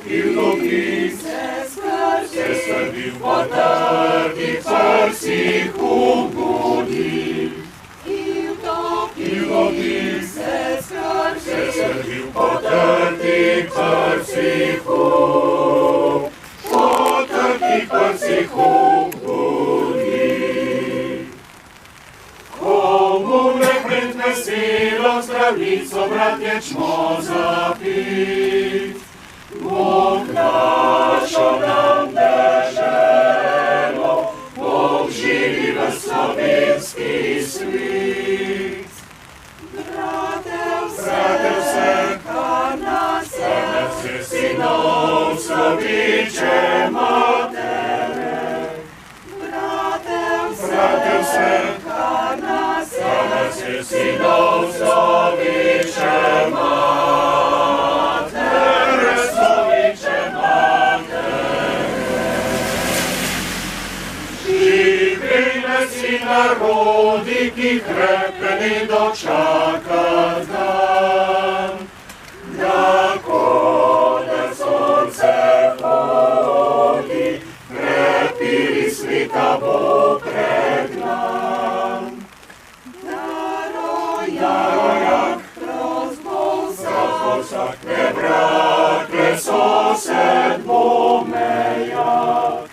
Ildoki se skrbim potrti prsi kubudi. Ildoki se skrbim potrti prsi kubudi. Potrti prsi kubudi. Komu nekrent veselo zdravnico, bratje, čmo zapit. Bog našo nam deželo, Bog živi v slovenski svit. Bratev se, kar nas je, sinov sloviče matere. Bratev se, kar nas je, sinov sloviče matere. Si narodi, ki krepeni dočaka dan, da kode sonce hodi, krepili svita bo pregnan. Darojak, rozbolsak, ne brat, ne sosed bo mejak.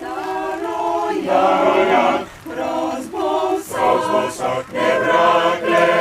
Darojak, rozbolsak, ne brat, ne